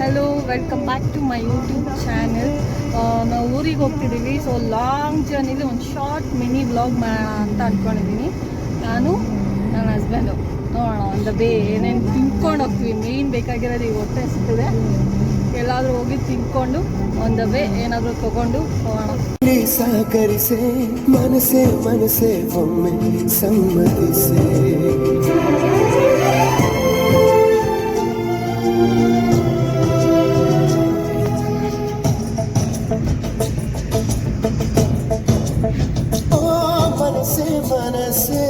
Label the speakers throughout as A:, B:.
A: Hello, welcome back to my YouTube channel. ನಾವು ಊರಿಗೆ ಹೋಗ್ತಿದ್ದೀವಿ. So long ಜರ್ನಿಲಿ ಒಂದು ಶಾರ್ಟ್ ಮಿನಿ ವ್ಲಾಗ್ ಮಾಡೋಣ ಅಂತ ಅಂದ್ಕೊಂಡಿದ್ದೀನಿ. ನಾನು ನನ್ನ ಹಸ್ಬೆಂಡು ನೋಡೋಣ ಒಂದು ಏನೇನು ತಿನ್ಕೊಂಡು ಹೋಗ್ತೀವಿ. ಮೇಯ್ನ್ ಬೇಕಾಗಿರೋದು ಈಗ ಹೊಟ್ಟೆ ಸಿಗ್ತದೆ. ಎಲ್ಲಾದರೂ ಹೋಗಿ ತಿನ್ಕೊಂಡು ಒಂದು ಏನಾದರೂ ತೊಗೊಂಡು ಹೋಗೋಣ.
B: ಸಹಕರಿಸೆ ಮನಸೆ ಮನಸೆ ಒಮ್ಮೆ ಸಮ್ಮತಿಸೆ. ಮನಸೆ ಮನಸೆ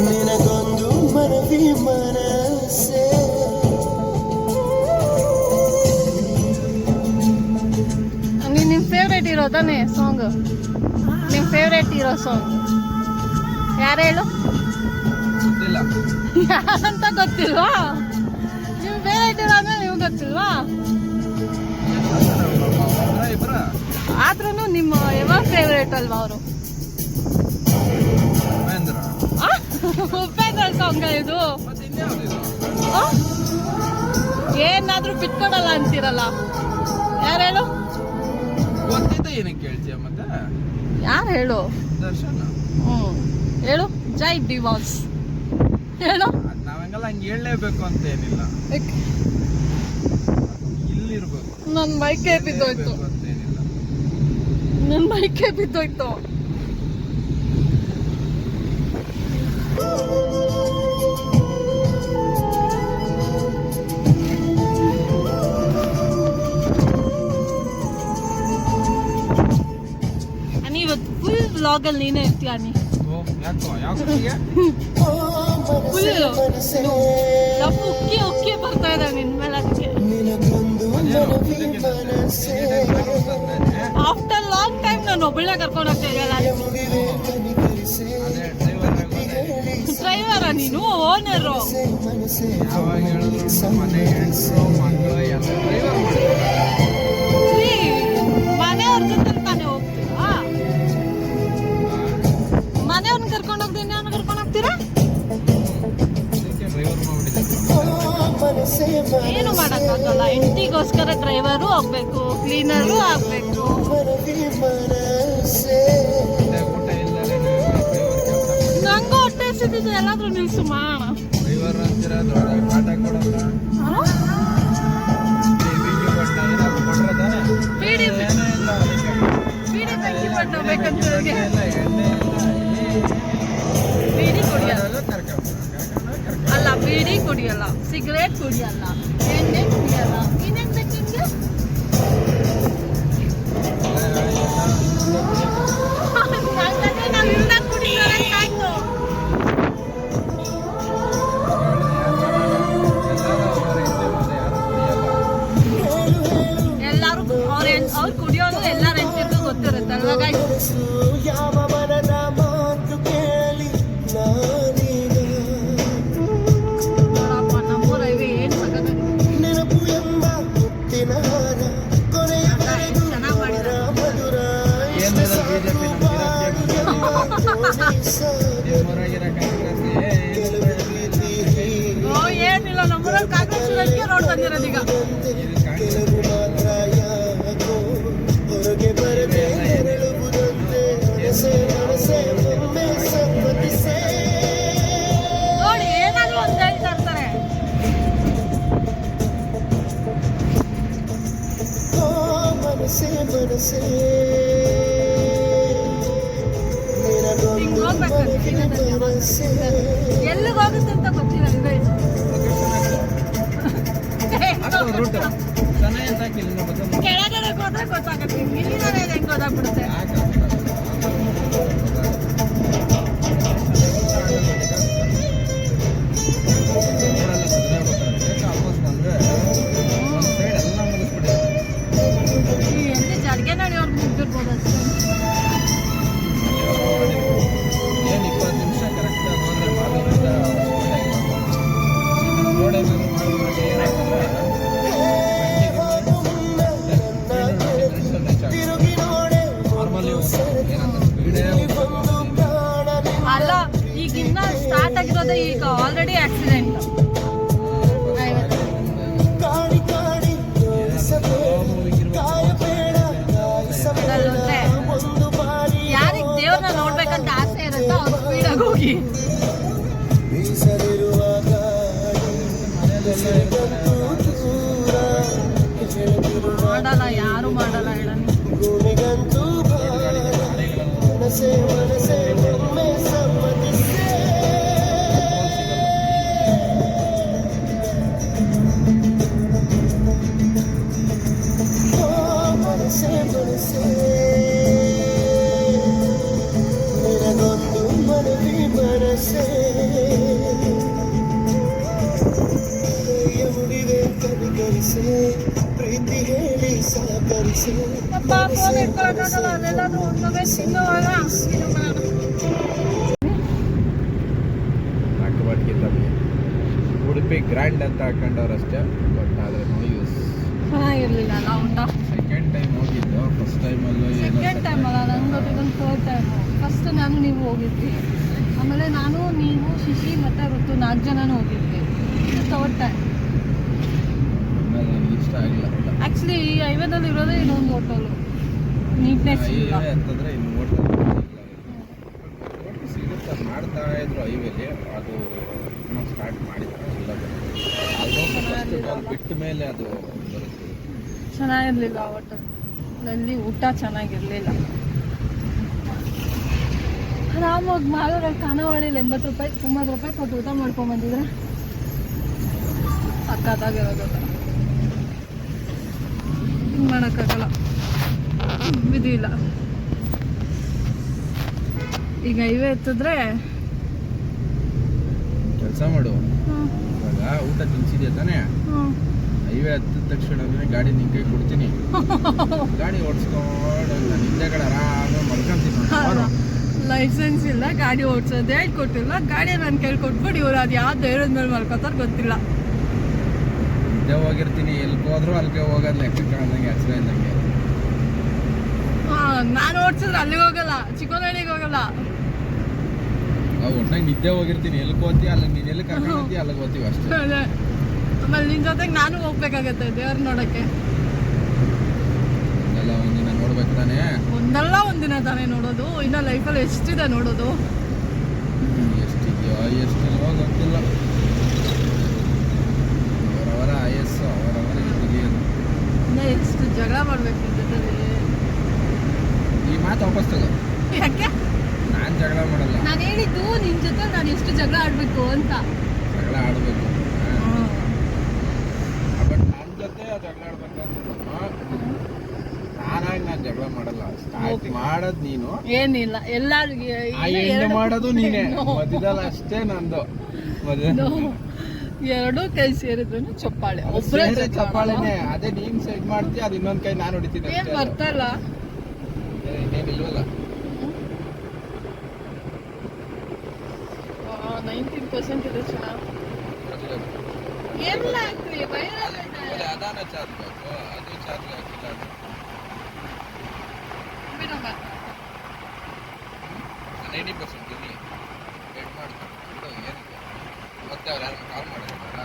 B: ನಿನಗೊಂದು ಮನವಿ ಮನಸೆ.
A: ನಿಮ್ಮ ಫೇವ್ರೇಟ್ ಇರೋದಾನೆ ಸಾಂಗ್? ನಿಮ್ಮ ಫೇವ್ರೇಟ್ ಇರೋ ಸಾಂಗ್ ಯಾರು ಹೇಳು? ಯಾರಂತ ಗೊತ್ತಿಲ್ವಾ? ನಿಮ್ಮ ಫೇವ್ರೇಟ್ ಇರೋದ್ರೆ ನೀವು ಗೊತ್ತಿಲ್ವಾ? ಆದ್ರೂ ನಿಮ್ಮ ಯಾವಾಗ ಫೇವ್ರೇಟ್ ಅಲ್ವಾ ಅವರು? ಉಪೇಂದ್ರ ಸಾಂಗ್ ಇದು. ಏನಾದ್ರೂ ಬಿಟ್ಕೊಡಲ್ಲ ಅಂತೀರಲ್ಲ, ಯಾರು ಹೇಳು? ಯಾರು ಹೇಳು? ಹೇಳು. ಜೈ ಡಿವಾಸ್ ಹೇಳು.
C: ನಾವೆಲ್ಲ ಹಂಗೆ ಹೇಳಲೇಬೇಕು ಅಂತ ಏನಿಲ್ಲ, ಇಲ್ಲಿರ್ಬೇಕು.
A: ನನ್ನ ಮೈಕೆ ಬಿದ್ದೋಯ್ತು, ನನ್ನ ಮೈಕೆ ಬಿದ್ದೋಯ್ತು. ಇವತ್ತು ಫುಲ್ ವ್ಲಾಗ್ ಅಲ್ಲಿ ನೀನೇ ಇರ್ತೀಯ. ಉಕ್ಕಿ ಉಕ್ಕಿ ಬರ್ತಾ ಇದೆ ನಿನ್ ಮೇಲೆ. ಅದಕ್ಕೆ ಆಫ್ಟರ್ ಲಾಂಗ್ ಟೈಮ್ ನಾನು ಒಬ್ಬಳೆ ಕರ್ಕೊಂಡು ಹೋಗ್ತಾ ಇದೆಯಲ್ಲ. ಡ್ರೈವರ ನೀನು? ಓನರು? ಮನೆಯವ್ರ ಜೊತೆ ತಾನೇ ಹೋಗ್ತೀರಾ? ಮನೆಯವ್ರನ್ನ ಕರ್ಕೊಂಡು ಹೋಗ್ತೀನಿ, ನಾನು ಕರ್ಕೊಂಡು ಹೋಗ್ತೀರಾ? ಏನು ಮಾಡಕ್ಕಾಗಲ್ಲ. ಹೆಂಡತಿಗೋಸ್ಕರ ಡ್ರೈವರು ಆಗ್ಬೇಕು, ಕ್ಲೀನರು ಆಗ್ಬೇಕು. ನಂಗೂ ಹೊಟ್ಟೆ ಸಿದ್ದಿದ್ದು ಎಲ್ಲಾದ್ರೂ ನಿಲ್ಸು ಮಾಡೋಣ. ಬೀಡಿ ಬೆಂಕಿ ಪಟ್ಟ ಬೇಕಂತ ಬೀಡಿ ಕುಡಿಯಲ್ಲ ಅಲ್ಲ, ಬೀಡಿ ಕುಡಿಯಲ್ಲ, ಸಿಗರೇಟ್ ಕುಡಿಯಲ್ಲ, ಎಣ್ಣೆ ಕುಡಿಯಲ್ಲ. ಇನ್ನೇನ್ ಬೇಕು ನಿಮ್ಗೆ? ನಾವು ಇಲ್ದಾಗ ಕುಡಿತಾರೆ ಆಯ್ತು. ಎಲ್ಲಾರು ಅವ್ರು ಕುಡಿಯೋದು ಎಲ್ಲಾರ ಹೆಂಡತಿಗೂ ಗೊತ್ತಿರುತ್ತೆ ಅಲ್ವಾ ಗೈಸ್? ಏನಿಲ್ಲ, ನಮ್ಮೂರಲ್ಲಿ ಕಾಂಗ್ರೆಸ್ ರೋಡ್ ಬಂದಿರೋದು ಈಗ. ನೋಡಿ, ಏನಾದ್ರು ಒಂದು ಹೇಳ್ತಾ ಇರ್ತಾರೆ. ಎಲ್ಲಿಗೆ ಹೋಗುತ್ತೆ ಅಂತ ಗೊತ್ತಿಲ್ಲ. ಕೆಳಗಡೆ ಹೋದಾಗ ಗೊತ್ತಾಗುತ್ತೆ, ಇಲ್ಲಿದ್ದಾರೆ ಹೆಂಗೆ ಗೊತ್ತಾಗ್ಬಿಡುತ್ತೆ. ಎಲ್ಲಿ ಜಡ್ಗೆ ನೋಡಿ ಅವ್ರು ಮುಗ್ದಿರ್ಬೋದು ಅಷ್ಟೇ.
C: ನಾರ್ಮಲಿ
B: ಬೀಸಲಿರುವ ಗಾಳಿ ಉಸಿರಿಗಂತೂ ದೂರ ಹೇಳ್ತಿರುವ
A: ಮಾಡಲ್ಲ, ಯಾರು ಮಾಡಲ್ಲ ಹೇಳನಿ.
B: ಭೂಮಿಗಂತೂ ಭಾರ ಮನಸೆ ಮನಸೆ ಒಮ್ಮೆ ಸಮ್ಮತಿಸೆ ಮನಸೆ ಮನಸೆ ನಿನಗೊಂದು ಮನವಿ ಮನಸೆ ಮುಡಿವೆ ಕವಿಕರಿಸೆ ಪ್ರೀತಿ ಹೇಳಿ ಸಹಕರಿಸೆ
C: ಉಡುಪಿ ಗ್ರ್ಯಾಂಡ್ ಅಂತ ಹಾಕೊಂಡವ್ರಷ್ಟೇ, ಬಟ್ ಆದರೆ ನೋ ಯೂಸ್.
A: ಚೆನ್ನಾಗಿರ್ಲಿಲ್ಲ ಅಲ್ಲ ಊಟ.
C: ಸೆಕೆಂಡ್ ಟೈಮ್ ಹೋಗಿದ್ದು, ಫಸ್ಟ್ ಟೈಮಲ್ಲೂ
A: ಸೆಕೆಂಡ್ ಟೈಮ್ ಅಲ್ಲ, ನಂದು ಇದೊಂದು ಥರ್ಡ್ ಟೈಮ್. ಫಸ್ಟ್ ನಾನು ನೀವು ಹೋಗಿದ್ವಿ, ಆಮೇಲೆ ನಾನು ನೀವು ಶಿಶಿ ಮತ್ತು ಋತು 4 ಜನನೂ ಹೋಗಿದ್ವಿ. Third time.
C: ನನಗೆ ಇಷ್ಟ ಆಗಿಲ್ಲ ಊಟ.
A: ಆ್ಯಕ್ಚುಲಿ ಈ ಹೈವೇದಲ್ಲಿ ಇರೋದೇ ಇನ್ನೊಂದು ಹೋಟೆಲು, ನೀಟ್ನೆಸ್ ಇಲ್ಲ.
C: ಹೈವೇ ಅಂತಂದರೆ ಇನ್ನು ಹೋಟೆಲ್ ಸಿಗುತ್ತೆ, ಮಾಡ್ತಾ ಇದ್ರು ಹೈವೇಲಿ. ಅದು ಇನ್ನೂ ಸ್ಟಾರ್ಟ್ ಮಾಡಿದ್ರೆ ಇಲ್ಲ ಆಲ್ಮೋಸ್ಟ್ ಬಿಟ್ಟ ಮೇಲೆ ಅದು ಬರುತ್ತೆ.
A: ಚೆನ್ನಾಗಿರಲಿಲ್ಲ ಹೋಟೆಲಲ್ಲಿ, ಊಟ ಚೆನ್ನಾಗಿರಲಿಲ್ಲ. ಆರಾಮಾಗಿ ಮಾಲೂರಲ್ಲಿ ಖಾನಾವಳಿಲಿ 80 ರೂಪಾಯಿ 90 ರೂಪಾಯಿ ಕೊಟ್ಟು ಊಟ ಮಾಡ್ಕೊಂಬಂದಿದ್ರೆ ಸಕ್ಕತ್ತಾಗಿರೋದು. ಹಿಂಗೆ ಮಾಡೋಕ್ಕಾಗಲ್ಲ, ವಿಧಿ ಇಲ್ಲ. ಈಗ ಹೈವೇ ಎತ್ತಿದ್ರೆ
C: ಕೆಲಸ ಮಾಡು, ಇವಾಗ ಊಟ ತಿನ್ಸಿದ್ಯಾ ತಾನೇ, ಹೈವೇ ಹತ್ತಿದ ತಕ್ಷಣ ಗಾಡಿ ನಿನ್ ಕೈ ಕೊಡ್ತೀನಿ, ಗಾಡಿ ಓಡಿಸ್ಕೊಂಡು ನಾನು ಹಿಂದೆ ಕಡೆ ಆರಾಮಾಗಿ ಮಲ್ಕೊಂತೀನಿ.
A: ಲೈಸೆನ್ಸ್ ಇಲ್ಲ, ಗಾಡಿ ಓಡಿಸೋದು ಹೇಳ್ಕೊಟ್ಟಿಲ್ಲ, ಗಾಡಿ ನಾನು ಕೈ ಕೊಟ್ಬಿಟ್ಟು ಇವ್ರು ಅದು ಯಾವ ಧೈರ್ಯದ ಮೇಲೆ ಮಲ್ಕೋತಾರ ಗೊತ್ತಿಲ್ಲ.
C: ಹಿಂದೆ ಹೋಗಿರ್ತೀನಿ, ಎಲ್ಗೆ ಹೋದ್ರು ಅಲ್ಲಿಗೆ ಹೋಗೋದು ಲೆಕ್ಕ ಕಾಣ್ದಂಗೆ ಹೆಸರು ಇದ್ದಂಗೆ.
A: ನಾನು ಓಡಿಸಿದ್ರೆ ಅಲ್ಲಿಗೆ ಹೋಗಲ್ಲ, ಚಿಕ್ಕನಹಳ್ಳಿಗೆ ಹೋಗಲ್ಲ.
C: ಒಟ್ನಾಗ ನಿದ್ದೆ ಹೋಗಿರ್ತೀನಿ, ಎಲ್ಲಿಗೆ ಹೋಗ್ತೀವಿ ಅಲ್ಲಿಗೆ, ನೀನು ಎಲ್ಲಿ ಕರ್ಕೊಂಡು ಹೋಗ್ತೀವಿ ಅಲ್ಲಿಗೆ ಹೋಗ್ತೀವಿ ಅಷ್ಟೇ.
A: ಅದೇ ಆಮೇಲೆ ನಿನ್ನ ಜೊತೆಗೆ ನಾನು ಹೋಗ್ಬೇಕಾಗತ್ತೆ ದೇವ್ರ ನೋಡೋಕ್ಕೆ.
C: ಎಲ್ಲ ಒಂದಿನ ನೋಡ್ಬೇಕು ತಾನೇ.
A: ಒಂದಲ್ಲ ಒಂದಿನ ತಾನೇ ನೋಡೋದು, ಇನ್ನು ಲೈಫಲ್ಲಿ ಎಷ್ಟಿದೆ ನೋಡೋದು.
C: ಎಷ್ಟಿದೆಯೋ ಎಷ್ಟಿಲ್ವೋ ಗೊತ್ತಿಲ್ಲ. ಅವರವರ ಆಯಸ್ಸು ಅವರವರಿಗೆ ತಿಳಿಯೋದು.
A: ಇನ್ನು ಎಷ್ಟು ಜಗಳ ಮಾಡ್ಬೇಕು ನಿನ್ನ ಜೊತೆಲಿ.
C: ಈ ಮಾತು ವಾಪಸ್ ತಗೋ.
A: ಯಾಕೆ?
C: ನಾನು ಜಗಳ ಮಾಡಲ್ಲ.
A: ನಾನು ಹೇಳಿದ್ದು ನಿನ್ನ ಜೊತೆ ನಾನು ಎಷ್ಟು ಜಗಳ ಆಡಬೇಕು ಅಂತ.
C: ಜಗಳ ಆಡಬೇಕು, ಬಟ್ ನನ್ನ ಜೊತೆ ಜಗಳ ಆಡ್ಬೇಕಂತ ನಾನಾಗಿ ನಾನು ಜಗಳ ಮಾಡಲ್ಲ. ಸ್ಟಾರ್ಟ್ ಮಾಡೋದು ನೀನು,
A: ಏನಿಲ್ಲ ಎಲ್ಲಾರ್ಗೆ
C: ಎಂಡ್ ಮಾಡೋದು ನೀನೇ. ಮಧ್ಯದಲ್ಲಿ ಅಷ್ಟೇ ನಂದು.
A: ಎರಡೂ ಕೈ ಸೇರಿದ್ರು ಚಪ್ಪಾಳೆ, ಒಬ್ಬರೇ
C: ಚಪ್ಪಾಳೆನೆ. ಅದೇ ನೀನ್ ಸೆಟ್ ಮಾಡ್ತೀಯ, ಅದು ಇನ್ನೊಂದ್ ಕೈ ನಾನು ಹೊಡಿತೀನಿ.
A: ಏನ್ ಬರ್ತಲ್ಲ,
C: ಇನ್ನೇನಿಲ್ವಲ್ಲ.
A: 19% ಇದೆ ಚೆನ್ನಾಗಿ. ಎಲ್ಲ ಹಾಕ್ರಿ ವೈರಲ್
C: ಅದಾನ ಚಾರ್ಜ್ ಬೇಕು, ಅದು ಚಾರ್ಜ್ ಹಾಕಿಲ್ಲ.
A: ಬಿಡಮ್ಮ
C: 90% ಇರಲಿ, ವೇಟ್ ಮಾಡ್ತಾರೆ. ಏನಿದೆ ಮತ್ತೆ ಅವ್ರು ಯಾರು ಕಾಲ್ ಮಾಡಿರಲ್ಲ,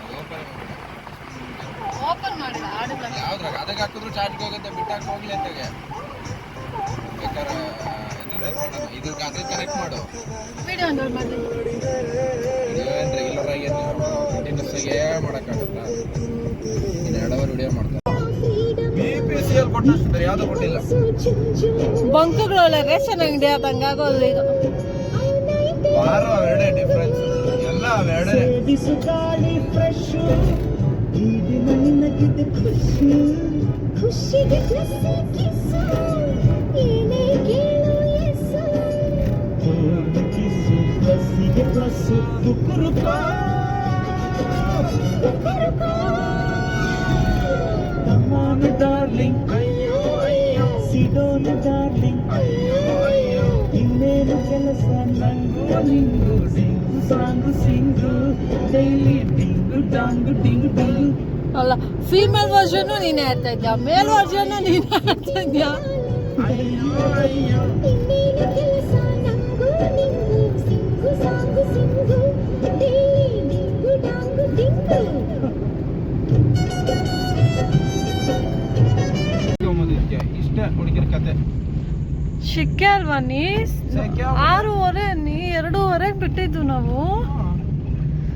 C: ಅದು
A: ಓಪನ್ ಮಾಡಿಲ್ಲ ಆಡಿಲ್ಲ.
C: ಯಾವ್ದ್ರಾಗ ಅದಕ್ಕೆ ಹಾಕಿದ್ರು ಚಾರ್ಜ್ಗೆ ಹೋಗುತ್ತೆ, ಬಿಟ್ಟಾಕಿ ಹೋಗ್ಲಿ ಅಂತಾಗೆ. ಬೇಕಾದ್ರೆ ಇದು ಅದಕ್ಕೆ ಕನೆಕ್ಟ್ ಮಾಡು.
A: ವಿಡಿಯೋ ಡೌನ್ಲೋಡ್ ಮಾಡಿ.
C: ಏನು ರೆಗ್ಯುಲರ್ ಆಗಿ ಕಂಟಿನ್ಯೂಸ್ ಆಗಿ ಮಾಡೋಕ್ಕಾಗತ್ತ? ಇದು 2 ಅವರ್ ವಿಡಿಯೋ ಮಾಡ್ತಾರೆ. BPCL ಕೊಟ್ಟಷ್ಟು ಬೇರೆ ಯಾವುದೂ ಕೊಟ್ಟಿಲ್ಲ.
A: ಬಂಕುಗಳೊಳ್ಳೆ ರೇಷನ್ ಅಂಗಡಿ ಆದಂಗೆ ಆಗೋದು ಇದು.
C: ವಾರ ಅವೆರಡೇ ಡಿಫ್ರೆನ್ಸ್, ಎಲ್ಲ ಅವೆರಡೇ.
B: Darling, Sidon darling, ಇನ್ನೇನು ಕೆಲಸ ನಂಗು ನಿಂಗು ಸಿಂಗು ಸಾಂಗು ಸಿಂಗು ಡೈಲಿ ಡಿಂಗು ಡಾಂಗು ಡಿಂಗು ಡಿಂಗು.
A: ಅಲ್ಲ, ಫೀಮೇಲ್ ವರ್ಷನು ನೀನೇ ಆಡ್ತಾ ಇದ್ಯಾ, ಮೇಲ್ ವರ್ಷನು ನೀನೇ ಆಡ್ತಾ ಇದ್ಯಾ.
C: ಇಷ್ಟೇ ಹುಡುಗಿರ ಕತೆ.
A: ಶಿಕ್ಕೆ ಅಲ್ವಾ ನೀ 6:30 2:30 ಬಿಟ್ಟಿದ್ದು ನಾವು.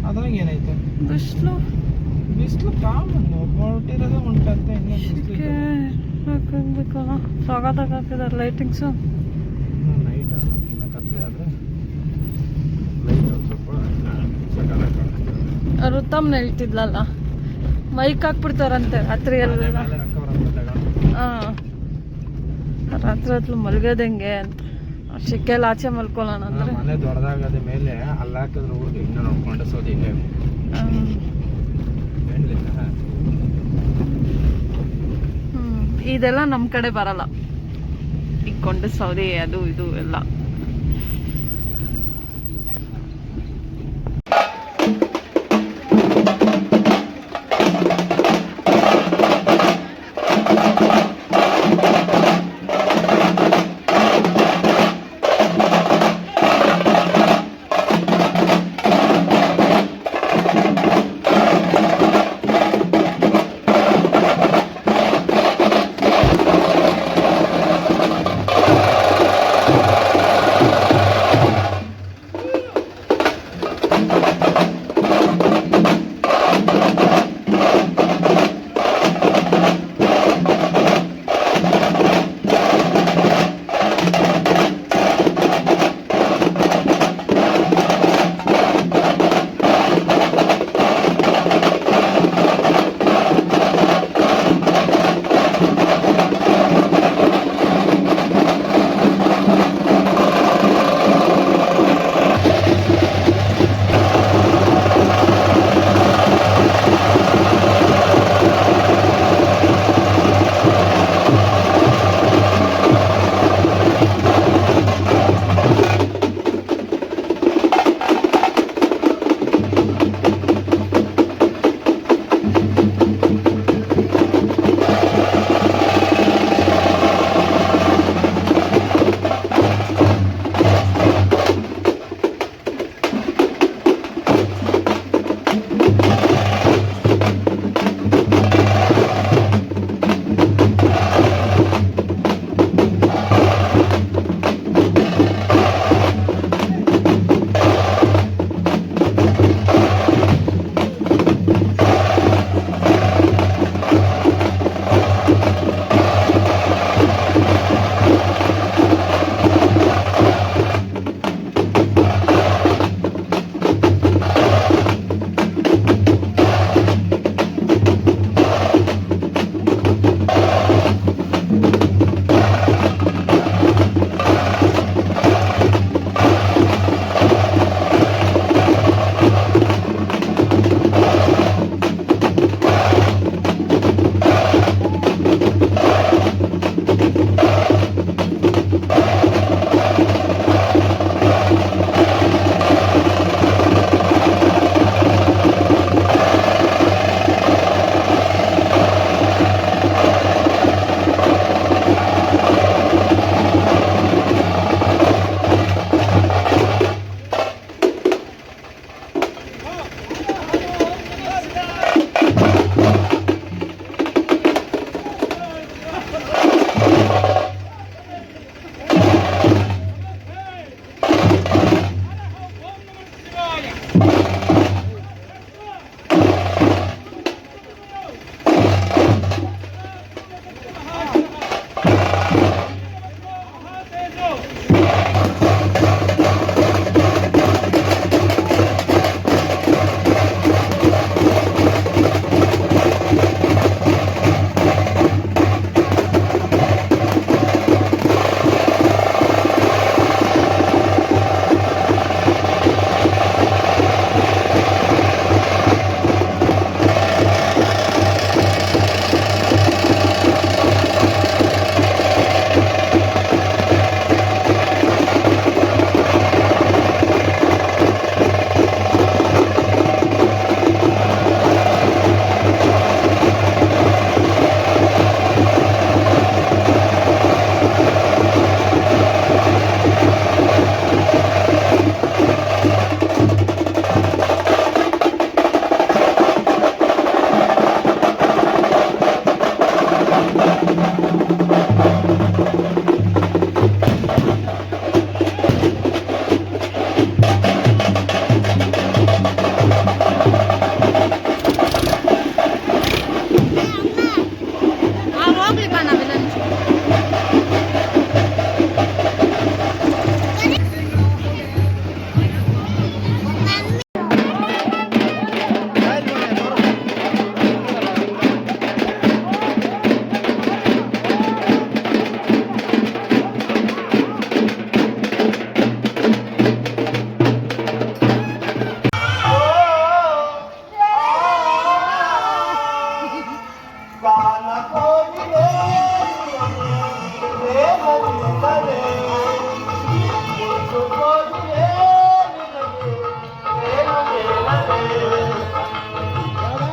B: ಅದ್ರಾಗ ಏನೈತೆ
A: ಬಿಸಿಲು
B: ಬಿಸಿಲು ಕಾಮನ್ ಹೊರಟಿರೋದೇ ಉಂಟಂತೆ
A: ಹಾಕಬೇಕಲ್ಲ. ಸ್ವಾಗತ ಹಾಕಿದಾರೆ ಲೈಟಿಂಗ್ಸು.
B: ನೈಟ್ ಇನ್ನ ಕತ್ಲೆ ಆದರೆ ಲೈಟ್ ಒಂದು ಸ್ವಲ್ಪ
A: ಋತಮ್ನ ಹೇಳ್ತಿದ್ಲಲ್ಲ, ಮೈಕ್ ಹಾಕ್ಬಿಡ್ತಾರಂತೆ ರಾತ್ರಿ ಎಲ್ಲ. ಹಾಂ, ರಾತ್ರಿ ಹೊತ್ತು ಮಲ್ಗೋದಂಗೆ ಅಂತ. ಶಿಕ್ಕೆಲ್ಲ ಆಚೆ ಮಲ್ಕೊಳ್ಳೋಣ ಅಂದ್ರೆ
B: ಮನೆ ದೊಡ್ಡದಾಗದ ಮೇಲೆ ಅಲ್ಲಿ ಹಾಕಿದ್ರೆ ಊರಿಗೆ ಇನ್ನೂ ನೋಡ್ಕೊಂಡು ಸೋದಿ ಇಲ್ಲೇ
A: ಇದೆಲ್ಲ ನಮ್ಮ ಕಡೆ ಬರಲ್ಲ. ಇಕ್ಕೊಂಡು ಸೌದೆ ಅದು ಇದು ಎಲ್ಲ.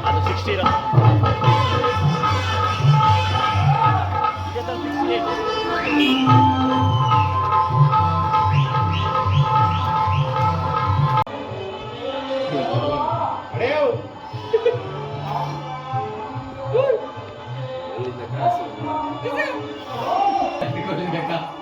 B: ಅದು 60 ಇರೋ 68
C: ಅಲ್ಲಿಂದ ಕಾಸು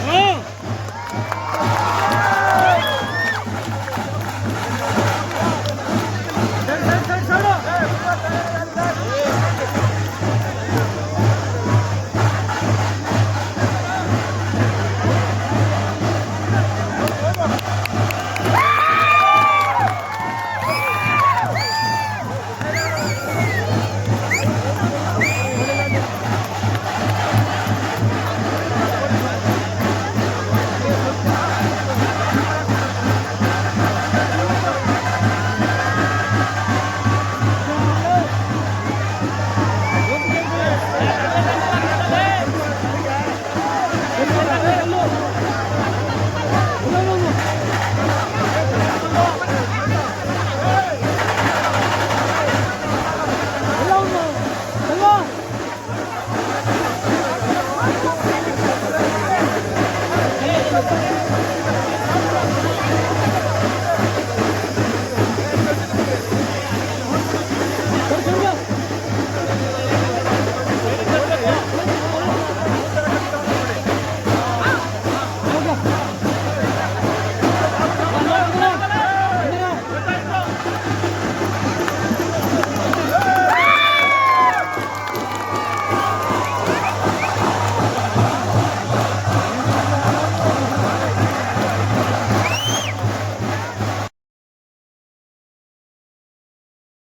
B: Hey!